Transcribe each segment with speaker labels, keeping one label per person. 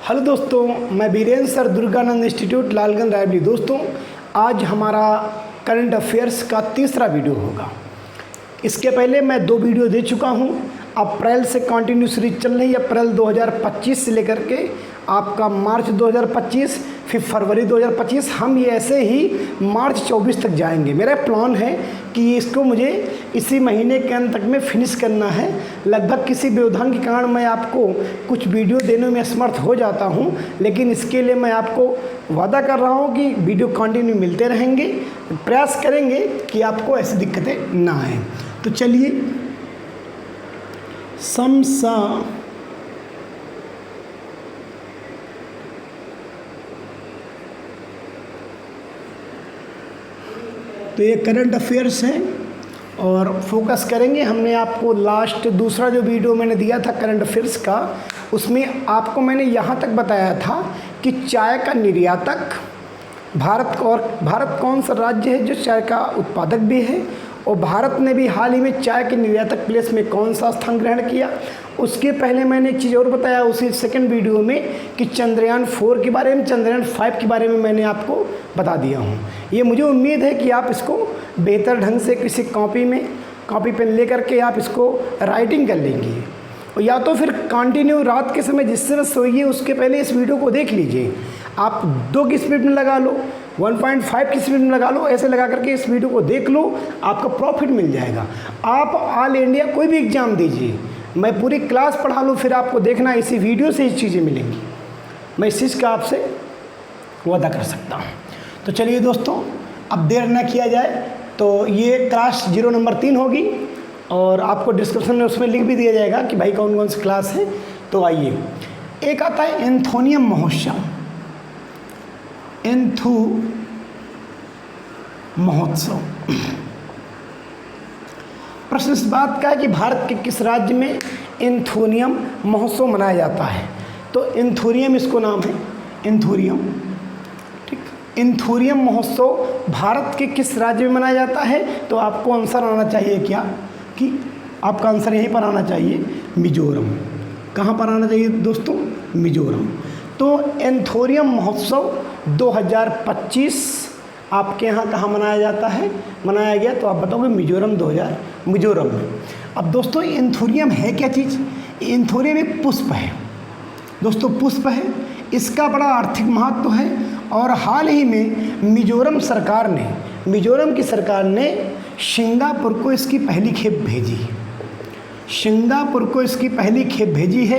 Speaker 1: Hello दोस्तों, मैं Birendra sir Durganand institute Lalganj Raebareli. दोस्तों, आज हमारा करंट अफेयर्स का तीसरा वीडियो होगा। इसके पहले मैं 2 वीडियो दे चुका हूं। अप्रैल से कंटिन्यू सीरीज चल रही है। अप्रैल 2025 से लेकर के आपका मार्च 2025, फिर फरवरी 2025, हम ये ऐसे ही मार्च 24 तक जाएंगे। मेरा प्लान है कि इसको मुझे इसी महीने के अंत तक में फिनिश करना है। लगभग किसी व्यवधान के कारण मैं आपको कुछ वीडियो देने में असमर्थ हो जाता हूं, लेकिन इसके लिए मैं आपको वादा कर रहा हूं कि वीडियो कंटिन्यू मिलते रहेंगे। प्रयास करेंगे कि आपको ऐसी दिक्कतें ना आए। तो चलिए, समसा तो ये करंट अफेयर्स हैं और फोकस करेंगे। हमने आपको लास्ट दूसरा जो वीडियो मैंने दिया था करंट अफेयर्स का, उसमें आपको मैंने यहाँ तक बताया था कि चाय का निर्यातक भारत कौन सा राज्य है जो चाय का उत्पादक भी है, और भारत ने भी हाल ही में चाय के निर्यातक प्लेस में कौन सा स्थान ग्रहण किया। उसके पहले मैंने एक चीज़ और बताया उसी सेकंड वीडियो में कि चंद्रयान 4 के बारे में, चंद्रयान 5 के बारे में मैंने आपको बता दिया हूँ। ये मुझे उम्मीद है कि आप इसको बेहतर ढंग से किसी कॉपी पेन ले करके आप इसको राइटिंग कर लेंगे, और या तो फिर कंटिन्यू रात के समय जिस समय सोइए उसके पहले इस वीडियो को देख लीजिए। आप 2 की स्पीड में लगा लो, 1.5 की स्पीड में लगा लो, ऐसे लगा करके इस वीडियो को देख लो, आपको प्रॉफिट मिल जाएगा। आप ऑल इंडिया कोई भी एग्ज़ाम दीजिए, मैं पूरी क्लास पढ़ा लूँ, फिर आपको देखना इसी वीडियो से ही चीज़ें मिलेंगी। मैं इस चीज़ का आपसे वादा कर सकता हूँ। तो चलिए दोस्तों, अब देर न किया जाए, तो ये क्लास 0 नंबर 3 होगी, और आपको डिस्क्रिप्शन में उसमें लिख भी दिया जाएगा कि भाई कौन कौन सी क्लास है। तो आइए, एक आता है एंथोनियम महोत्सव। एंथू महोत्सव प्रश्न इस बात का है कि भारत के किस राज्य में एंथोनियम महोत्सव मनाया जाता है। तो एंथोनियम इसको नाम है, एंथोनियम, ठीक। एंथोनियम महोत्सव भारत के किस राज्य में मनाया जाता है। तो आपको आंसर आना चाहिए क्या, कि आपका आंसर यहीं पर आना चाहिए, मिजोरम। कहाँ पर आना चाहिए दोस्तों? मिजोरम। तो एंथोनियम महोत्सव 2025 आपके यहाँ कहाँ मनाया जाता है, मनाया गया, तो आप बताओगे मिजोरम में। अब दोस्तों, एंथोनियम है क्या चीज़? एंथोनियम एक पुष्प है दोस्तों, पुष्प है। इसका बड़ा आर्थिक महत्व है, और हाल ही में मिजोरम की सरकार ने सिंगापुर को इसकी पहली खेप भेजी है।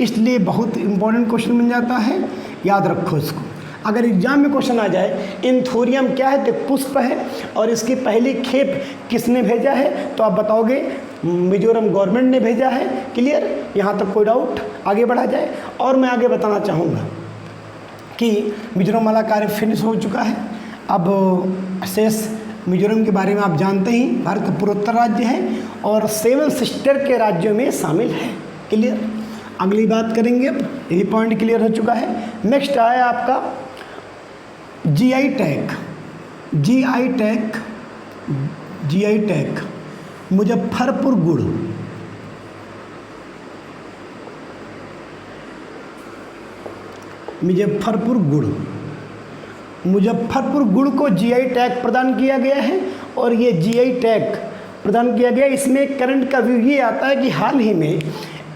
Speaker 1: इसलिए बहुत इंपॉर्टेंट क्वेश्चन बन जाता है, याद रखो इसको। अगर एग्जाम में क्वेश्चन आ जाए एंथोनियम क्या है, तो पुष्प है, और इसकी पहली खेप किसने भेजा है, तो आप बताओगे मिजोरम गवर्नमेंट ने भेजा है। क्लियर? यहाँ तक कोई डाउट? आगे बढ़ा जाए। और मैं आगे बताना चाहूँगा कि मिजोरम वाला कार्य फिनिश हो चुका है। अब शेष मिजोरम के बारे में आप जानते ही, भारत का पूर्वोत्तर राज्य है और 7 सिस्टर के राज्यों में शामिल है। क्लियर? अगली बात करेंगे। अब यही पॉइंट क्लियर हो चुका है। नेक्स्ट आया आपका जीआई टैग मुजफ्फरपुर गुड़। मुजफ्फरपुर गुड़ को जीआई टैग प्रदान किया गया है, और ये जीआई टैग प्रदान किया गया। इसमें करंट का व्यू ये आता है कि हाल ही में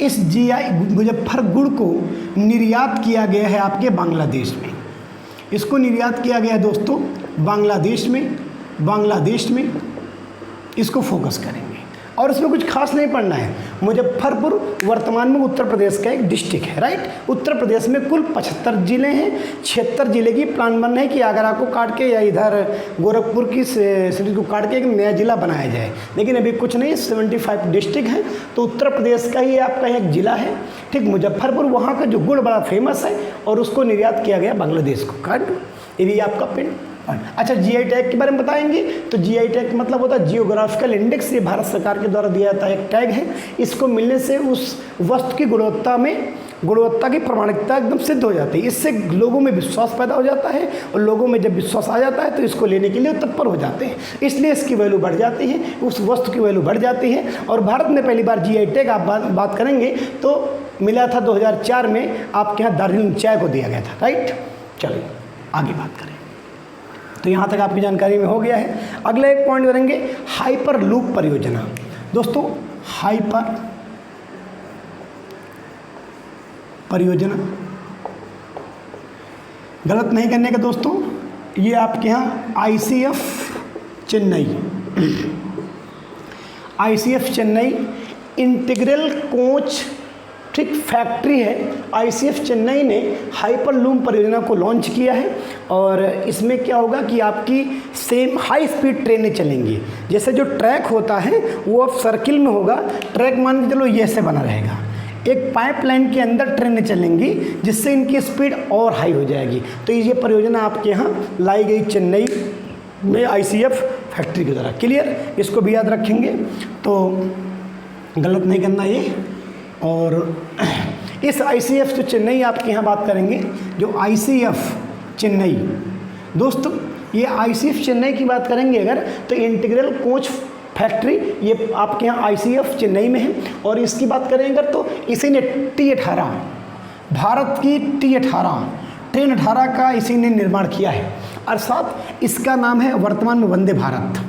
Speaker 1: इस जीआई मुजफ्फर गुड़ को निर्यात किया गया है आपके बांग्लादेश में। इसको निर्यात किया गया है दोस्तों बांग्लादेश में। इसको फोकस करेंगे, और इसमें कुछ खास नहीं पढ़ना है। मुजफ्फरपुर वर्तमान में उत्तर प्रदेश का एक डिस्ट्रिक्ट है, राइट। उत्तर प्रदेश में कुल 75 ज़िले हैं। 76 ज़िले की प्लान बन है कि आगरा को काट के या इधर गोरखपुर की सिटी को काट के एक नया ज़िला बनाया जाए, लेकिन अभी कुछ नहीं। 75 डिस्ट्रिक्ट हैं, तो उत्तर प्रदेश का ही आपका एक ज़िला है, ठीक। मुजफ्फरपुर, वहाँ का जो गुड़ बड़ा फेमस है, और उसको निर्यात किया गया बांग्लादेश को। काट, ये भी आपका पिन। अच्छा, जीआई टैग के बारे में बताएंगे। तो जीआई टैग मतलब होता है जियोग्राफिकल इंडेक्स। ये भारत सरकार के द्वारा दिया जाता है एक टैग है। इसको मिलने से उस वस्तु की गुणवत्ता की प्रामाणिकता एकदम सिद्ध हो जाती है। इससे लोगों में विश्वास पैदा हो जाता है, और लोगों में जब विश्वास आ जाता है तो इसको लेने के लिए तत्पर हो जाते हैं। इसलिए इसकी वैल्यू बढ़ जाती है, उस वस्तु की वैल्यू बढ़ जाती है। और भारत ने पहली बार जीआई टैग आप बात करेंगे तो मिला था 2004 में आपके यहाँ दार्जिलिंग चाय को दिया गया था, राइट। चलिए आगे बात करें। तो यहाँ तक आपकी जानकारी में हो गया है। अगला एक पॉइंट करेंगे, हाइपर लूप परियोजना। दोस्तों हाइपर परियोजना गलत नहीं करने का दोस्तों, ये आपके यहाँ ICF चेन्नई इंटीग्रल कोच ठीक फैक्ट्री है। ICF चेन्नई ने हाइपर लूप परियोजना को लॉन्च किया है और इसमें क्या होगा कि आपकी सेम हाई स्पीड ट्रेनें चलेंगी। जैसे जो ट्रैक होता है वो अब सर्किल में होगा, ट्रैक मान के चलो ये से बना रहेगा, एक पाइपलाइन के अंदर ट्रेनें चलेंगी जिससे इनकी स्पीड और हाई हो जाएगी। तो ये परियोजना आपके यहाँ लाई गई चेन्नई में ICF फैक्ट्री की द्वारा। क्लियर, इसको भी याद रखेंगे तो गलत नहीं करना ये। और इस ICF जो चेन्नई आपके यहाँ बात करेंगे, जो ICF चेन्नई, दोस्तों ये ICF चेन्नई की बात करेंगे अगर, तो इंटीग्रल कोच फैक्ट्री ये आपके यहाँ ICF चेन्नई में है। और इसकी बात करें अगर तो इसी ने T18 भारत की T18 ट्रेन 18 का इसी ने निर्माण किया है। अर्थात इसका नाम है वर्तमान में वंदे भारत।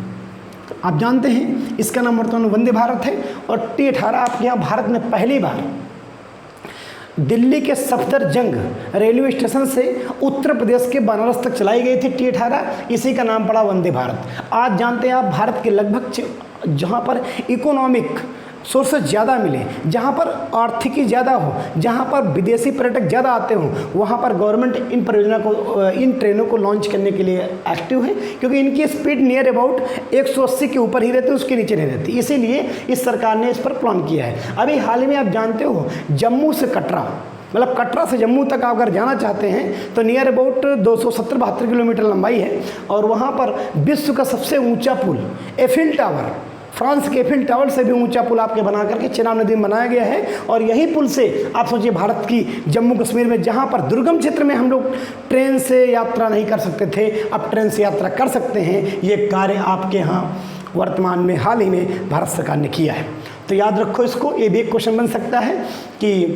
Speaker 1: आप जानते हैं इसका नाम वर्तमान में वंदे भारत है। और T18 आपके यहाँ भारत में पहली बार दिल्ली के सफदरजंग रेलवे स्टेशन से उत्तर प्रदेश के बनारस तक चलाई गई थी T18, इसी का नाम पड़ा वंदे भारत। आज जानते हैं आप भारत के लगभग जहाँ पर इकोनॉमिक सोर्सेज ज़्यादा मिले, जहाँ पर आर्थिकी ज़्यादा हो, जहाँ पर विदेशी पर्यटक ज़्यादा आते हों, वहाँ पर गवर्नमेंट इन परियोजना को, इन ट्रेनों को लॉन्च करने के लिए एक्टिव है, क्योंकि इनकी स्पीड नियर अबाउट 180 के ऊपर ही रहती है, उसके नीचे नहीं रहती। इसीलिए इस सरकार ने इस पर प्लान किया है। अभी हाल ही में आप जानते हो जम्मू से कटरा, मतलब कटरा से जम्मू तक आप अगर जाना चाहते हैं तो नियर अबाउट 270-72 किलोमीटर लंबाई है। और वहाँ पर विश्व का सबसे ऊंचा पुल एफिल टावर, फ्रांस के एफिल टावर से भी ऊंचा पुल आपके बना करके चिनाब नदी में बनाया गया है। और यही पुल से आप सोचिए भारत की जम्मू कश्मीर में, जहाँ पर दुर्गम क्षेत्र में हम लोग ट्रेन से यात्रा नहीं कर सकते थे, अब ट्रेन से यात्रा कर सकते हैं। ये कार्य आपके यहाँ वर्तमान में हाल ही में भारत सरकार ने किया है। तो याद रखो इसको, ये भी एक क्वेश्चन बन सकता है कि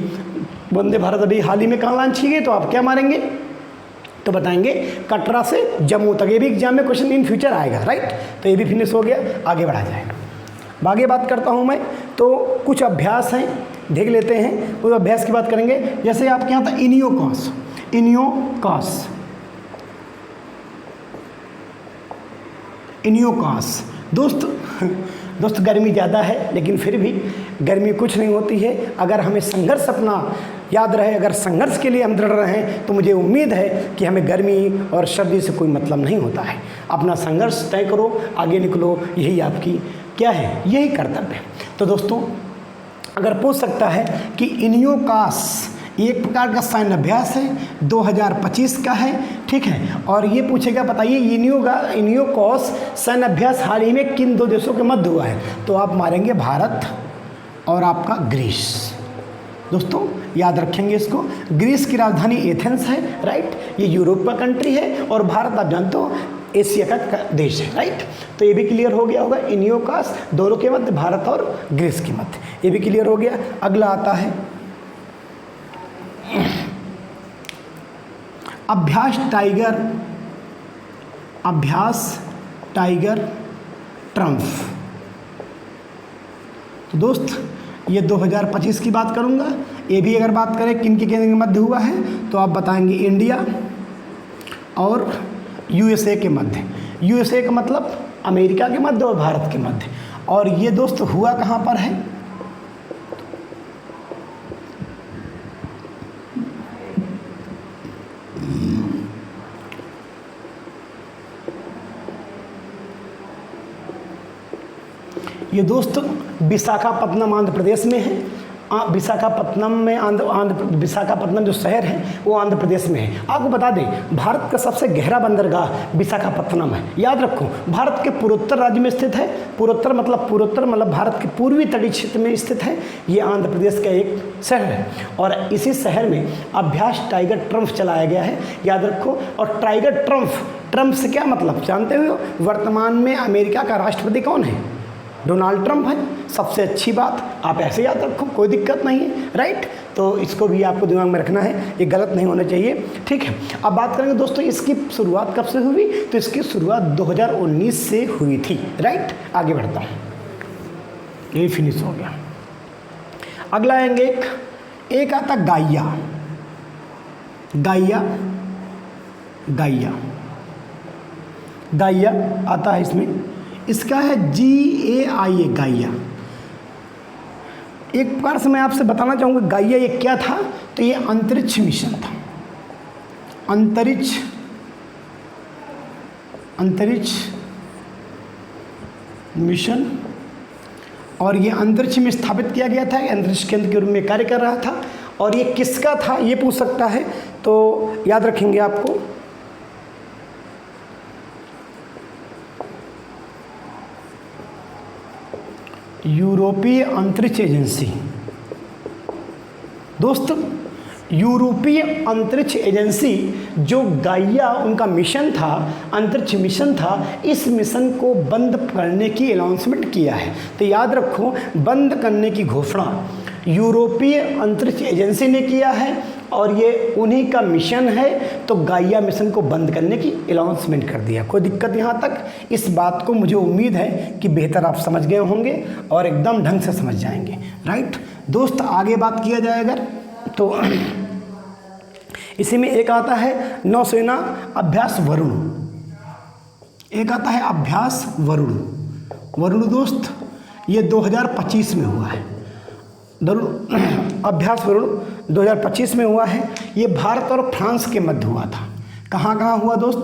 Speaker 1: वंदे भारत अभी हाल ही में कहाँ लॉन्च की गई, तो आप क्या मारेंगे, तो बताएंगे कटरा से जम्मू तक। ये भी एग्जाम में क्वेश्चन इन फ्यूचर आएगा, राइट। तो ये भी फिनिश हो गया, आगे बढ़ा जाएगा। आगे बात करता हूँ मैं, तो कुछ अभ्यास हैं देख लेते हैं। उस अभ्यास की बात करेंगे, जैसे आपके यहाँ था इनियोकास। दोस्त गर्मी ज़्यादा है, लेकिन फिर भी गर्मी कुछ नहीं होती है अगर हमें संघर्ष अपना याद रहे। अगर संघर्ष के लिए हम दृढ़ रहें तो मुझे उम्मीद है कि हमें गर्मी और सर्दी से कोई मतलब नहीं होता है। अपना संघर्ष तय करो, आगे निकलो, यही आपकी क्या है, यही कर्तव्य है। तो दोस्तों अगर पूछ सकता है कि इनियोकास एक प्रकार का सैन्य अभ्यास है, 2025 का है, ठीक है। और ये पूछेगा बताइए इनियोकास सैन्य अभ्यास हाल ही में किन दो देशों के मध्य हुआ है, तो आप मारेंगे भारत और आपका ग्रीस। दोस्तों याद रखेंगे इसको, ग्रीस की राजधानी एथेंस है, राइट। ये यूरोप का कंट्री है और भारत आप जानते हो एशिया का देश है, राइट। तो ये भी क्लियर हो गया होगा, इनियोकास दोनों के मध्य, भारत और ग्रीस के मध्य, ये भी क्लियर हो गया। अगला आता है अभ्यास टाइगर ट्रम्फ। तो दोस्त ये 2025 की बात करूंगा। ये भी अगर बात करें किन के मध्य हुआ है, तो आप बताएंगे इंडिया और USA के मध्य। USA का मतलब अमेरिका के मध्य और भारत के मध्य। और ये दोस्त हुआ कहाँ पर है, ये दोस्त विशाखापत्तनम आंध्र प्रदेश में है। विशाखापत्तनम जो शहर है वो आंध्र प्रदेश में है। आपको बता दें भारत का सबसे गहरा बंदरगाह विशाखापत्तनम है। याद रखो भारत के पूर्वोत्तर राज्य में स्थित है। पूर्वोत्तर मतलब भारत के पूर्वी तटीय क्षेत्र में स्थित है। ये आंध्र प्रदेश का एक शहर है और इसी शहर में अभ्यास टाइगर ट्रम्फ चलाया गया है, याद रखो। और टाइगर ट्रम्फ से क्या मतलब जानते हो, वर्तमान में अमेरिका का राष्ट्रपति कौन है, डोनाल्ड ट्रंप है। सबसे अच्छी बात, आप ऐसे याद रखो, कोई दिक्कत नहीं है, राइट। तो इसको भी आपको दिमाग में रखना है, ये गलत नहीं होना चाहिए, ठीक है। अब बात करेंगे दोस्तों इसकी शुरुआत कब से हुई, तो इसकी शुरुआत 2019 से हुई थी, राइट। आगे बढ़ता हूँ, ये फिनिश हो गया। अगला आएंगे एक आता गाइया। गाइया गाइया गाइया आता है इसमें, इसका है GAIA, गाइया। एक प्रकार से मैं आपसे बताना चाहूँगा गाइया ये क्या था, तो ये अंतरिक्ष मिशन था। अंतरिक्ष मिशन, और ये अंतरिक्ष में स्थापित किया गया था, अंतरिक्ष केंद्र के रूप में कार्य कर रहा था। और ये किसका था ये पूछ सकता है, तो याद रखेंगे आपको यूरोपीय अंतरिक्ष एजेंसी। दोस्तों यूरोपीय अंतरिक्ष एजेंसी जो गाइया उनका मिशन था, अंतरिक्ष मिशन था, इस मिशन को बंद करने की अनाउंसमेंट किया है। तो याद रखो, बंद करने की घोषणा यूरोपीय अंतरिक्ष एजेंसी ने किया है और ये उन्हीं का मिशन है। तो गाइया मिशन को बंद करने की अनाउंसमेंट कर दिया। कोई दिक्कत यहाँ तक? इस बात को मुझे उम्मीद है कि बेहतर आप समझ गए होंगे और एकदम ढंग से समझ जाएंगे, राइट। दोस्त आगे बात किया जाए अगर, तो इसी में एक आता है नौसेना अभ्यास वरुण। एक आता है अभ्यास वरुण। वरुण दोस्त ये 2025 में हुआ है। अभ्यास वरुण 2025 में हुआ है। ये भारत और फ्रांस के मध्य हुआ था। कहाँ कहाँ हुआ दोस्त?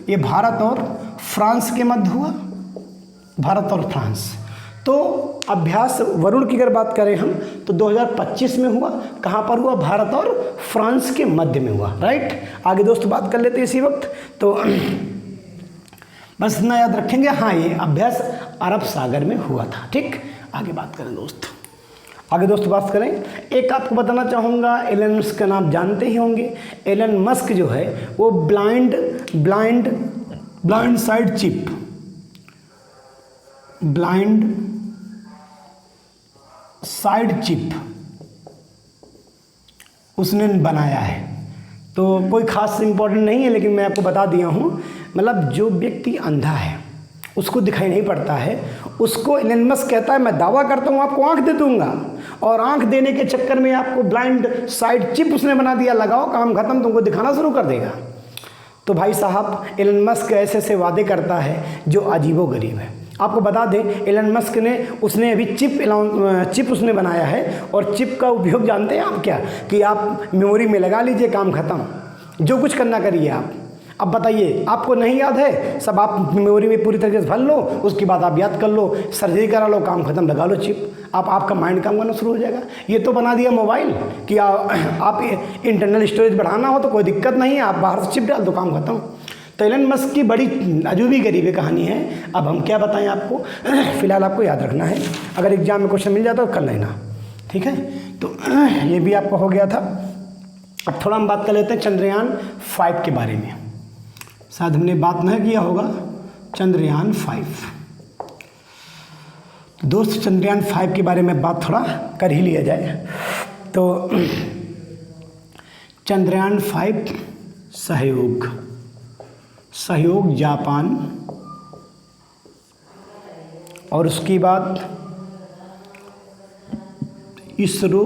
Speaker 1: ये भारत और फ्रांस के मध्य हुआ, भारत और फ्रांस। तो अभ्यास वरुण की अगर बात करें हम तो 2025 में हुआ। कहाँ पर हुआ? भारत और फ्रांस के मध्य में हुआ, राइट। आगे दोस्त बात कर लेते हैं इसी वक्त। तो बस इतना याद रखेंगे, हाँ ये अभ्यास अरब सागर में हुआ था, ठीक। आगे बात करें दोस्त, आगे दोस्त बात करें। एक आपको बताना चाहूँगा, एलन मस्क का नाम जानते ही होंगे। एलन मस्क जो है वो ब्लाइंड साइड चिप उसने बनाया है। तो कोई खास इम्पोर्टेंट नहीं है, लेकिन मैं आपको बता दिया हूँ। मतलब जो व्यक्ति अंधा है, उसको दिखाई नहीं पड़ता है, उसको एलन मस्क कहता है मैं दावा करता हूँ आपको आंख दे दूंगा, और आंख देने के चक्कर में आपको ब्लाइंड साइड चिप उसने बना दिया। लगाओ, काम खत्म, तुमको दिखाना शुरू कर देगा। तो भाई साहब एलन मस्क ऐसे ऐसे वादे करता है जो अजीबोगरीब है। आपको बता दें, एलन मस्क ने उसने अभी चिप उसने बनाया है, और चिप का उपयोग जानते हैं आप क्या? कि आप मेमोरी में लगा लीजिए, काम खत्म, जो कुछ करना करिए आप। अब बताइए, आपको नहीं याद है, सब आप मेमोरी में पूरी तरीके से भर लो, उसके बाद आप याद कर लो, सर्जरी करा लो, काम खत्म, लगा लो चिप, आपका माइंड काम करना शुरू हो जाएगा। ये तो बना दिया मोबाइल कि आप इंटरनल स्टोरेज बढ़ाना हो तो कोई दिक्कत नहीं है, आप बाहर से चिप डाल दो, काम खत्म। तो एलन मस्क की बड़ी अजूबी गरीबी कहानी है। अब हम क्या बताएं आपको, फिलहाल आपको याद रखना है, अगर एग्जाम में क्वेश्चन मिल जाता तो कर लेना, ठीक है। तो ये भी आपको हो गया था। अब थोड़ा हम बात कर लेते हैं चंद्रयान 5 के बारे में। शायद हमने बात नहीं किया होगा चंद्रयान 5। दोस्त चंद्रयान 5 के बारे में बात थोड़ा कर ही लिया जाए। तो चंद्रयान 5 सहयोग जापान, और उसके बाद इसरो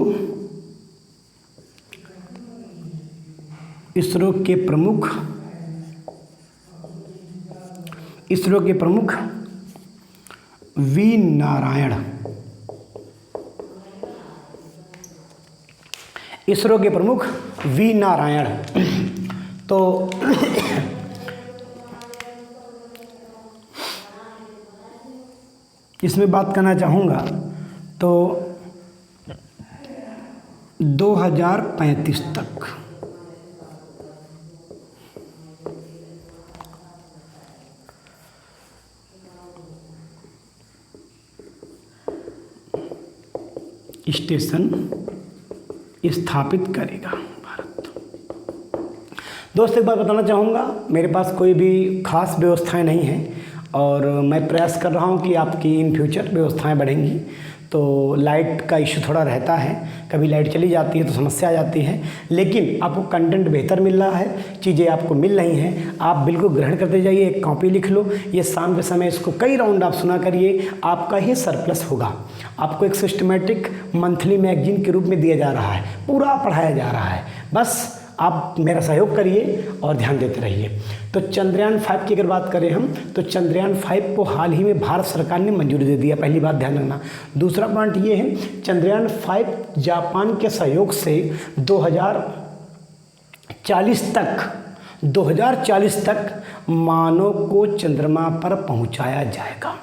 Speaker 1: के प्रमुख वी नारायण, इसरो के प्रमुख वी नारायण। तो इसमें बात करना चाहूँगा तो 2035 तक स्टेशन स्थापित करेगा भारत। दोस्त एक बात बताना चाहूँगा, मेरे पास कोई भी खास व्यवस्थाएं नहीं हैं। और मैं प्रयास कर रहा हूँ कि आपकी इन फ्यूचर व्यवस्थाएं बढ़ेंगी। तो लाइट का इशू थोड़ा रहता है, कभी लाइट चली जाती है तो समस्या आ जाती है, लेकिन आपको कंटेंट बेहतर मिल रहा है, चीज़ें आपको मिल रही हैं, आप बिल्कुल ग्रहण करते जाइए। एक कॉपी लिख लो, ये शाम के समय इसको कई राउंड आप सुना करिए, आपका ही सरप्लस होगा। आपको एक सिस्टमेटिक मंथली मैगजीन के रूप में दिया जा रहा है, पूरा पढ़ाया जा रहा है, बस आप मेरा सहयोग करिए और ध्यान देते रहिए। तो चंद्रयान 5 की अगर बात करें हम, तो चंद्रयान 5 को हाल ही में भारत सरकार ने मंजूरी दे दिया, पहली बात ध्यान रखना। दूसरा पॉइंट ये है, चंद्रयान 5 जापान के सहयोग से 2040 तक मानव को चंद्रमा पर पहुंचाया जाएगा।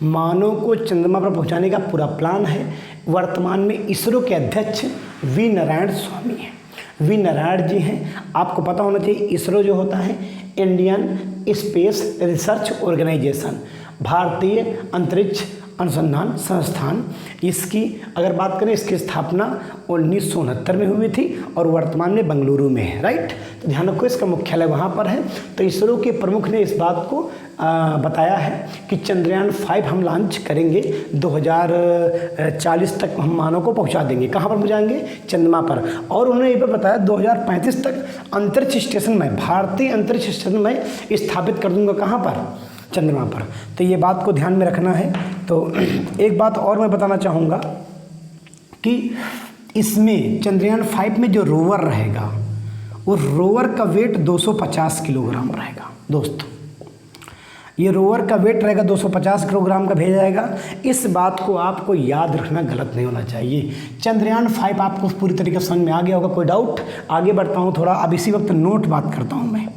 Speaker 1: मानव को चंद्रमा पर पहुंचाने का पूरा प्लान है। वर्तमान में इसरो के अध्यक्ष वी नारायण स्वामी हैं। वी नारायण जी हैं। आपको पता होना चाहिए इसरो जो होता है इंडियन स्पेस रिसर्च ऑर्गेनाइजेशन, भारतीय अंतरिक्ष अनुसंधान संस्थान। इसकी अगर बात करें, इसकी स्थापना 1969 में हुई थी और वर्तमान में बेंगलुरु में है, राइट। तो ध्यान रखो, इसका मुख्यालय वहाँ पर है। तो इसरो के प्रमुख ने इस बात को बताया है कि चंद्रयान 5 हम लॉन्च करेंगे, 2040 तक हम मानव को पहुंचा देंगे। कहाँ पर पहुंचाएंगे? चंद्रमा पर। और उन्होंने ये भी बताया 2035 तक अंतरिक्ष स्टेशन में, भारतीय अंतरिक्ष स्टेशन में स्थापित कर दूंगा। कहाँ पर? चंद्रमा पर। तो ये बात को ध्यान में रखना है। तो एक बात और मैं बताना चाहूँगा कि इसमें चंद्रयान 5 में जो रोवर रहेगा, वो रोवर का वेट 250 किलोग्राम रहेगा। दोस्तों, ये रोवर का वेट रहेगा 250 किलोग्राम का भेजा जाएगा। इस बात को आपको याद रखना, गलत नहीं होना चाहिए। चंद्रयान 5 आपको पूरी तरीके से समझ में आ गया होगा। कोई डाउट? आगे बढ़ता हूँ थोड़ा। अब इसी वक्त नोट बात करता हूँ मैं।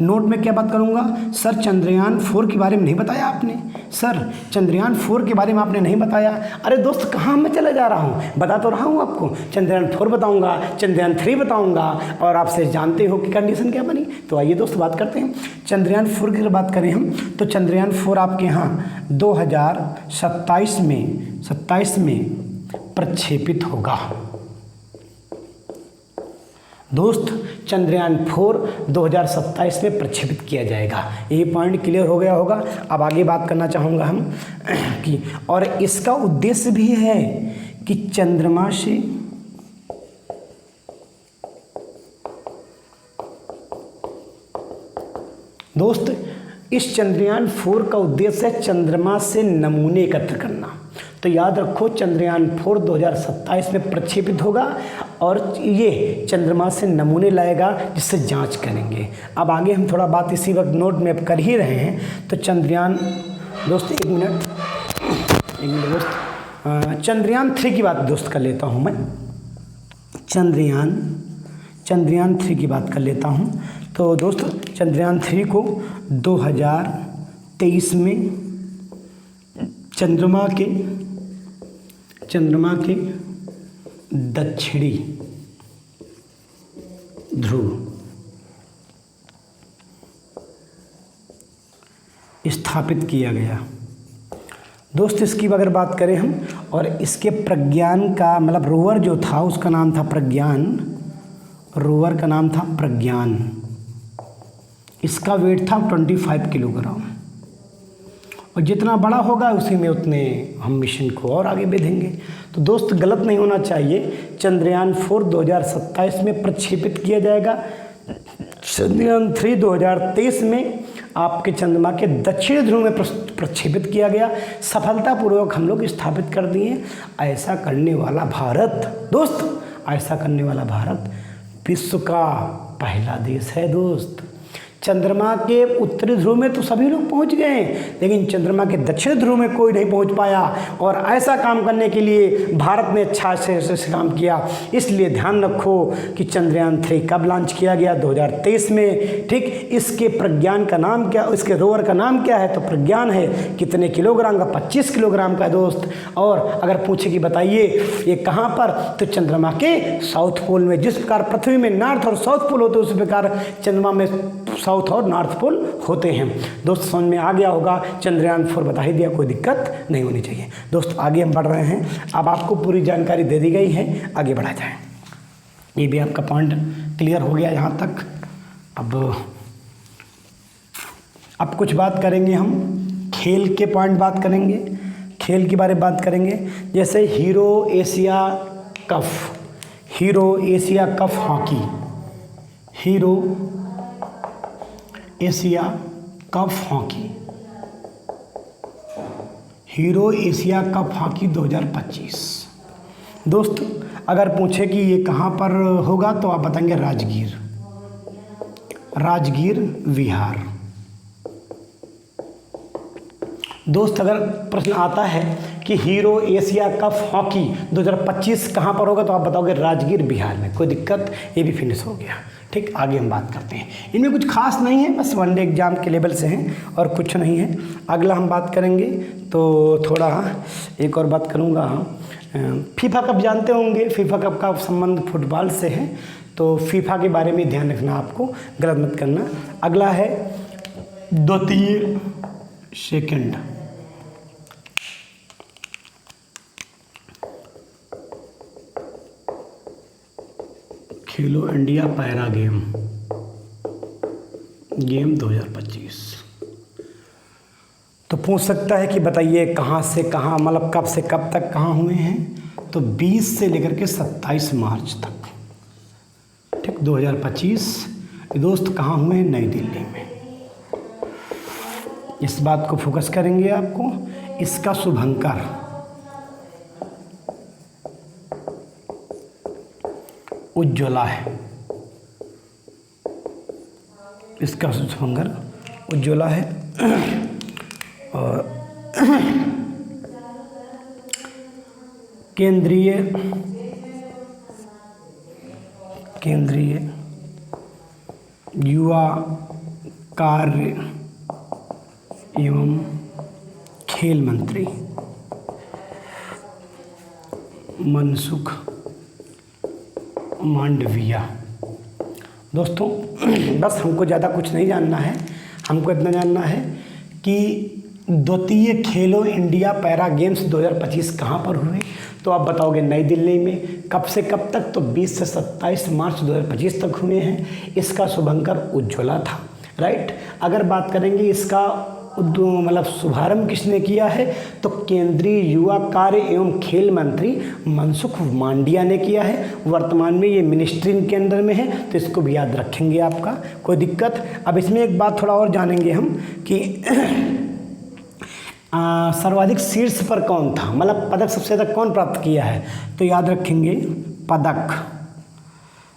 Speaker 1: नोट में क्या बात करूंगा? सर चंद्रयान 4 के बारे में नहीं बताया आपने। सर चंद्रयान 4 के बारे में आपने नहीं बताया। अरे दोस्त, कहाँ मैं चला जा रहा हूँ? बता तो रहा हूँ आपको। चंद्रयान 4 बताऊंगा, चंद्रयान 3 बताऊंगा, और आपसे जानते हो कि कंडीशन क्या बनी। तो आइए दोस्त बात करते हैं। चंद्रयान 4 की बात करें हम, तो चंद्रयान 4 आपके यहाँ 2027 में प्रक्षेपित होगा। दोस्त, चंद्रयान 4 2027 में प्रक्षेपित किया जाएगा। ये पॉइंट क्लियर हो गया होगा। अब आगे बात करना चाहूँगा हम कि और इसका उद्देश्य भी है कि चंद्रमा से दोस्त, इस चंद्रयान 4 का उद्देश्य है चंद्रमा से नमूने एकत्र करना। तो याद रखो, चंद्रयान 4 2027 में प्रक्षेपित होगा और ये चंद्रमा से नमूने लाएगा, जिससे जांच करेंगे। अब आगे हम थोड़ा बात इसी वक्त नोट में अब कर ही रहे हैं। तो चंद्रयान दोस्त, एक मिनट दोस्त, चंद्रयान 3 की बात दोस्त कर लेता हूँ मैं। चंद्रयान 3 की बात कर लेता हूँ। तो दोस्त, चंद्रयान 3 को 2023 में चंद्रमा के दक्षिणी ध्रुव स्थापित किया गया। दोस्त, इसकी अगर बात करें हम, और इसके प्रज्ञान का मतलब रोवर जो था उसका नाम था प्रज्ञान। रोवर का नाम था प्रज्ञान। इसका वेट था 25 किलोग्राम, और जितना बड़ा होगा उसी में उतने हम मिशन को और आगे बढ़ेंगे। तो दोस्त, गलत नहीं होना चाहिए। चंद्रयान 4 2027 में प्रक्षेपित किया जाएगा। चंद्रयान 3 2023 में आपके चंद्रमा के दक्षिणी ध्रुव में प्रक्षेपित किया गया। सफलतापूर्वक हम लोग स्थापित कर दिए। ऐसा करने वाला भारत, दोस्त, ऐसा करने वाला भारत विश्व का पहला देश है। दोस्त, चंद्रमा के उत्तरी ध्रुव में तो सभी लोग पहुंच गए, लेकिन चंद्रमा के दक्षिण ध्रुव में कोई नहीं पहुंच पाया। और ऐसा काम करने के लिए भारत ने अच्छा से काम किया। इसलिए ध्यान रखो कि चंद्रयान 3 कब लॉन्च किया गया? 2023 में। ठीक, इसके प्रज्ञान का नाम क्या, इसके रोवर का नाम क्या है? तो प्रज्ञान है। कितने किलोग्राम का? 25 किलोग्राम का दोस्त। और अगर पूछे कि बताइए ये कहाँ पर, तो चंद्रमा के साउथ पोल में। जिस प्रकार पृथ्वी में नॉर्थ और साउथ पोल होते हैं, उसी प्रकार चंद्रमा में साउथ और नॉर्थ पोल होते हैं। दोस्त, समझ में आ गया होगा। चंद्रयान 4 बता ही दिया, कोई दिक्कत नहीं होनी चाहिए। दोस्त, आगे हम बढ़ रहे हैं। अब आपको पूरी जानकारी दे दी गई है, आगे बढ़ा जाए। ये भी आपका पॉइंट क्लियर हो गया यहाँ तक। अब अब कुछ बात करेंगे हम खेल के पॉइंट बात करेंगे, खेल के बारे में बात करेंगे। जैसे hero Asia cup, hero Asia cup hockey, hero Asia cup hockey, hero Asia cup hockey 2025। दोस्त अगर पूछे कि ये कहाँ पर होगा तो आप बताएंगे राजगीर, राजगीर बिहार। दोस्त अगर प्रश्न आता है कि हीरो एशिया कप हॉकी 2025 कहाँ पर होगा तो आप बताओगे राजगीर बिहार में। कोई दिक्कत, ये भी फिनिश हो गया। ठीक, आगे हम बात करते हैं। इनमें कुछ खास नहीं है, बस वनडे एग्जाम के लेवल से हैं और कुछ नहीं है। अगला हम बात करेंगे तो थोड़ा एक और बात करूँगा। फीफा कप जानते होंगे, फीफा कप का संबंध फुटबॉल से है, तो फीफा के बारे में ध्यान रखना, आपको गलत मत करना। अगला है द्वितीय सेकंड, खेलो इंडिया पैरा गेम 2025। तो पूछ सकता है कि बताइए कहाँ से कहाँ, मतलब कब से कब तक कहाँ हुए हैं। तो 20 से लेकर के 27 मार्च तक, ठीक, 2025। दोस्त कहाँ हुए हैं? नई दिल्ली में। इस बात को फोकस करेंगे आपको। इसका शुभंकर उज्ज्वला है, इसका शुभंकर उज्ज्वला है। और केंद्रीय युवा कार्य एवं खेल मंत्री मनसुख मांडविया। दोस्तों बस हमको ज़्यादा कुछ नहीं जानना है, हमको इतना जानना है कि द्वितीय खेलो इंडिया पैरा गेम्स 2025 कहाँ पर हुए। तो आप बताओगे नई दिल्ली में। कब से कब तक? तो 20 से 27 मार्च 2025 तक हुए हैं। इसका शुभंकर उज्ज्वला था, राइट। अगर बात करेंगे इसका मतलब शुभारंभ किसने किया है, तो केंद्रीय युवा कार्य एवं खेल मंत्री मनसुख मांडविया ने किया है। वर्तमान में ये मिनिस्ट्री के अंदर में है, तो इसको भी याद रखेंगे आपका, कोई दिक्कत। अब इसमें एक बात थोड़ा और जानेंगे हम कि सर्वाधिक शीर्ष पर कौन था, मतलब पदक सबसे ज़्यादा कौन प्राप्त किया है। तो याद रखेंगे पदक,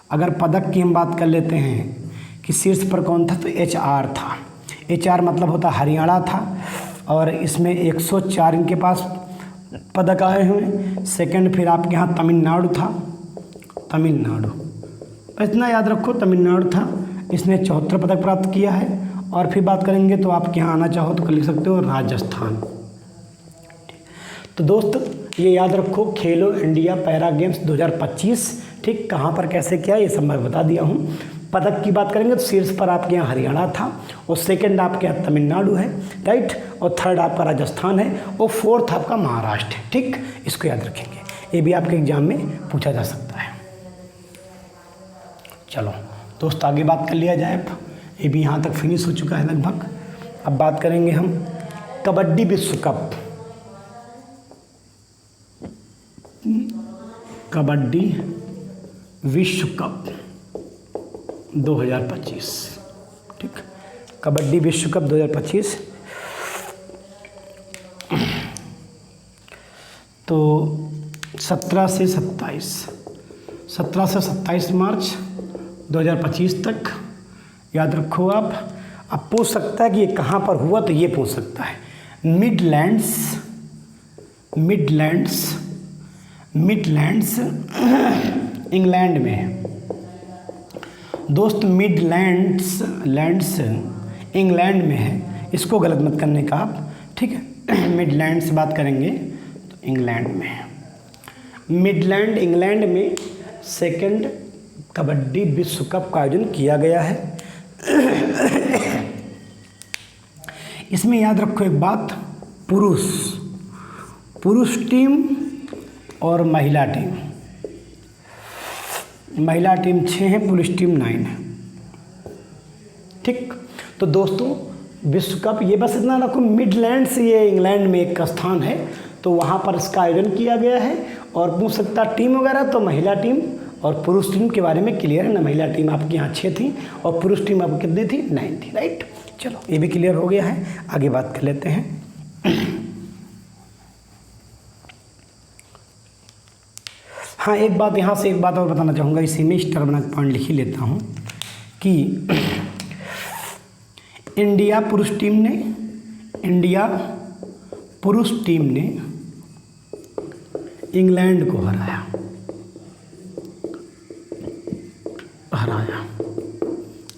Speaker 1: अगर पदक की हम बात कर लेते हैं कि शीर्ष पर कौन था, तो HR था। HR मतलब होता हरियाणा था, और इसमें 104 इनके पास पदक आए हुए। सेकंड फिर आपके यहाँ तमिलनाडु था, तमिलनाडु, इतना याद रखो, तमिलनाडु था, इसने 74 पदक प्राप्त किया है। और फिर बात करेंगे तो आपके यहाँ आना चाहो तो लिख सकते हो राजस्थान। तो दोस्त ये याद रखो, खेलो इंडिया पैरा गेम्स 2025, ठीक, कहाँ पर कैसे किया ये सब मैं बता दिया हूँ। पदक की बात करेंगे तो शीर्ष पर आपके यहाँ हरियाणा था, और सेकंड आपके यहाँ तमिलनाडु है, राइट, और थर्ड आपका राजस्थान है, और फोर्थ आपका महाराष्ट्र है। ठीक, इसको याद रखेंगे, ये भी आपके एग्जाम में पूछा जा सकता है। चलो दोस्त आगे बात कर लिया जाए। ये भी यहाँ तक फिनिश हो चुका है लगभग। अब बात करेंगे हम कबड्डी विश्व कप, कबड्डी विश्व कप 2025, ठीक, कबड्डी विश्व कप 2025। तो 17 से 27 मार्च 2025 तक याद रखो आप। अब पूछ सकता है कि ये कहाँ पर हुआ, तो ये पूछ सकता है मिडलैंड्स इंग्लैंड में है। दोस्त मिडलैंड्स इंग्लैंड में है, इसको गलत मत करने का आप, ठीक है। मिडलैंड्स बात करेंगे तो इंग्लैंड में है। मिडलैंड इंग्लैंड में सेकंड कबड्डी विश्व कप का आयोजन किया गया है। इसमें याद रखो एक बात, पुरुष टीम और महिला टीम। महिला टीम 6 है, पुरुष टीम 9 है, ठीक। तो दोस्तों विश्व कप, ये बस इतना रखो, मिडलैंड्स ये इंग्लैंड में एक स्थान है, तो वहाँ पर इसका आयोजन किया गया है। और पूछ सकता टीम वगैरह, तो महिला टीम और पुरुष टीम के बारे में क्लियर है ना। महिला टीम आपके यहाँ 6 थी और पुरुष टीम आपको कितनी थी, 9 थी, राइट। चलो ये भी क्लियर हो गया है, आगे बात कर लेते हैं। हाँ, एक बात यहाँ से एक बात और बताना चाहूँगा, इसी में स्टार बना पॉइंट लिख ही लेता हूँ कि इंडिया पुरुष टीम ने इंग्लैंड को हराया।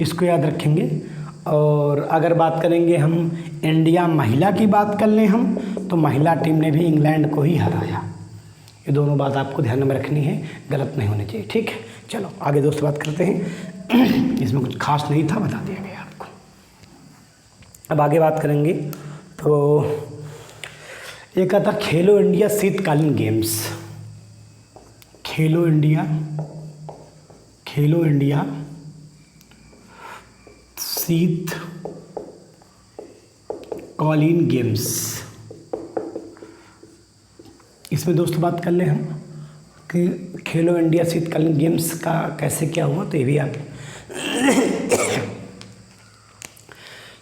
Speaker 1: इसको याद रखेंगे। और अगर बात करेंगे हम इंडिया महिला की बात कर लें हम, तो महिला टीम ने भी इंग्लैंड को ही हराया। ये दोनों बात आपको ध्यान में रखनी है, गलत नहीं होनी चाहिए, ठीक है। चलो आगे दोस्त बात करते हैं। इसमें कुछ खास नहीं था, बता दिया गया आपको। अब आगे बात करेंगे तो एक आता खेलो इंडिया शीतकालीन गेम्स। खेलो इंडिया शीतकालीन गेम्स। इसमें दोस्तों बात कर लें हम कि खेलो इंडिया शीतकालीन गेम्स का कैसे क्या हुआ, तो ये भी आप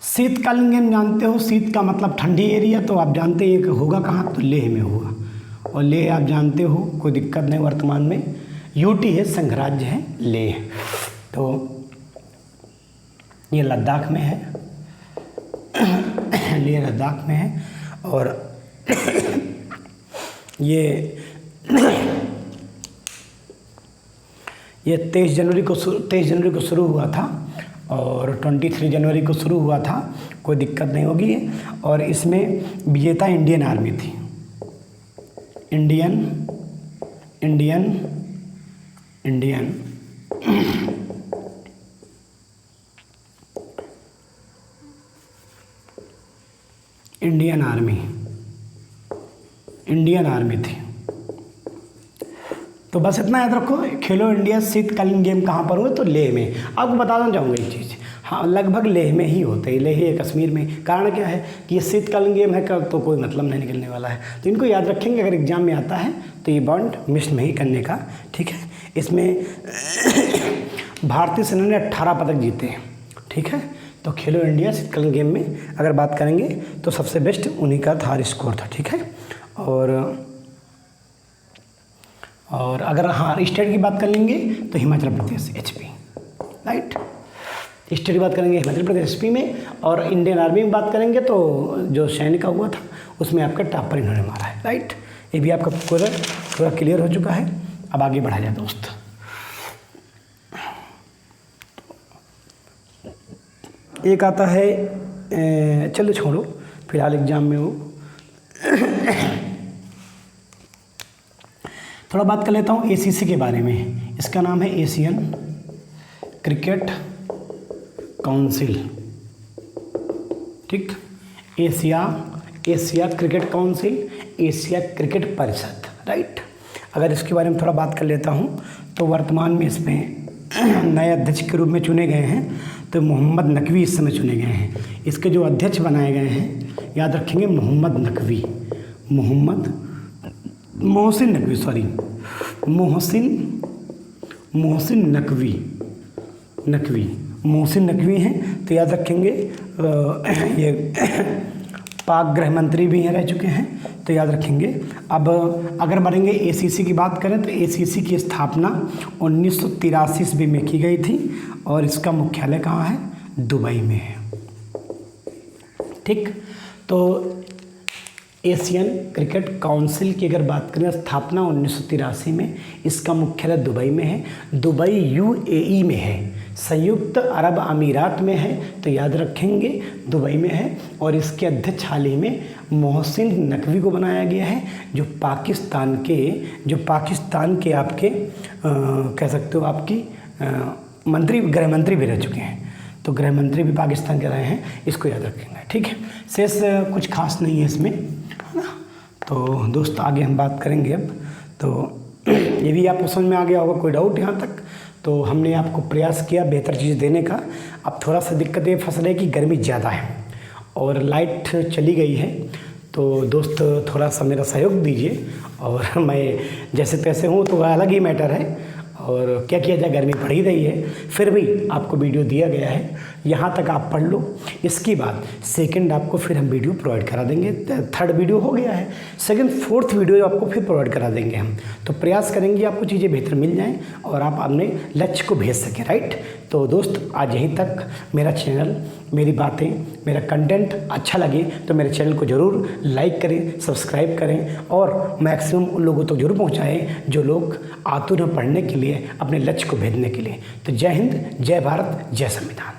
Speaker 1: शीतकालीन गेम जानते हो। शीत का मतलब ठंडी एरिया, तो आप जानते हैं कि होगा कहाँ, तो लेह में हुआ। और लेह आप जानते हो, कोई दिक्कत नहीं, वर्तमान में यूटी है, संघ राज्य है लेह। तो ये लद्दाख में है, लेह लद्दाख में है। और ये 23 जनवरी को शुरू हुआ था और 23 जनवरी को शुरू हुआ था, कोई दिक्कत नहीं होगी। और इसमें विजेता इंडियन आर्मी थी। इंडियन आर्मी थी। तो बस इतना याद रखो, खेलो इंडिया शीतकालीन गेम कहाँ पर हुए, तो लेह में। आपको बताना चाहूँगा एक चीज़, हाँ लगभग लेह में ही होते हैं, लेह है कश्मीर में। कारण क्या है कि ये शीतकालीन गेम है, कब तो कोई मतलब नहीं निकलने वाला है, तो इनको याद रखेंगे। अगर एग्जाम में आता है तो ये बॉन्ड मिस नहीं करने का, ठीक है। इसमें भारतीय सेना ने 18 पदक जीते हैं, ठीक है। तो खेलो इंडिया शीतकालीन गेम में अगर बात करेंगे तो सबसे बेस्ट उन्हीं का था स्कोर था, ठीक है। और अगर हाँ स्टेट की बात कर लेंगे तो Himachal Pradesh HP, right. State की बात करेंगे हिमाचल प्रदेश HP में। और इंडियन आर्मी में बात करेंगे तो जो सैनिक का हुआ था उसमें आपका टॉपर इन्होंने मारा है, राइट। ये भी आपका पूरा क्लियर हो चुका है। अब आगे बढ़ा जाए दोस्त। एक आता है, चलो छोड़ो फिलहाल एग्जाम में वो थोड़ा बात कर लेता हूँ ACC के बारे में। इसका नाम है एशियन क्रिकेट काउंसिल, ठीक। Asia cricket council, Asia cricket परिषद, राइट। अगर इसके बारे में थोड़ा बात कर लेता हूँ तो वर्तमान में इसमें नए अध्यक्ष के रूप में चुने गए हैं, तो मोहम्मद नकवी इस समय चुने गए हैं। इसके जो अध्यक्ष बनाए गए हैं, याद रखेंगे, मोहसिन नकवी हैं, तो याद रखेंगे। ये पाक गृह मंत्री भी हैं, रह चुके हैं, तो याद रखेंगे। अब अगर बढ़ेंगे ACC की बात करें तो ACC की स्थापना 1983 ईस्वी में की गई थी और इसका मुख्यालय कहाँ है, दुबई में है, ठीक। तो एशियन क्रिकेट काउंसिल की अगर बात करें, स्थापना 1983 में, इसका मुख्यालय दुबई में है। दुबई UAE में है, संयुक्त अरब अमीरात में है, तो याद रखेंगे दुबई में है। और इसके अध्यक्ष हाल ही में मोहसिन नकवी को बनाया गया है, जो पाकिस्तान के आपके कह सकते हो आपकी गृह मंत्री भी रह चुके हैं, तो गृह मंत्री भी पाकिस्तान के रहे हैं, इसको याद रखेंगे, ठीक है। शेष कुछ खास नहीं है इसमें, है ना। तो दोस्त आगे हम बात करेंगे अब। तो ये भी आपको समझ में आ गया होगा, कोई डाउट यहाँ तक। तो हमने आपको प्रयास किया बेहतर चीज़ देने का। अब थोड़ा सा दिक्कत ये फंस रही है कि गर्मी ज़्यादा है और लाइट चली गई है, तो दोस्त थोड़ा सा मेरा सहयोग दीजिए। और मैं जैसे तैसे हूँ तो वह अलग ही मैटर है, और क्या किया जाए, गर्मी पड़ ही रही है, फिर भी आपको वीडियो दिया गया है, यहाँ तक आप पढ़ लो। इसके बाद सेकंड आपको फिर हम वीडियो प्रोवाइड करा देंगे। थर्ड वीडियो हो गया है, सेकंड फोर्थ वीडियो आपको फिर प्रोवाइड करा देंगे हम। तो प्रयास करेंगे आपको चीज़ें बेहतर मिल जाएं और आप अपने लक्ष्य को भेज सकें, राइट। तो दोस्त आज यहीं तक। मेरा चैनल, मेरी बातें, मेरा कंटेंट अच्छा लगे तो मेरे चैनल को ज़रूर लाइक करें, सब्सक्राइब करें और मैक्सिमम उन लोगों तक जरूर पहुंचाएं जो लोग आतुर हैं पढ़ने के लिए, अपने लक्ष्य को भेजने के लिए। तो जय हिंद, जय भारत, जय संविधान।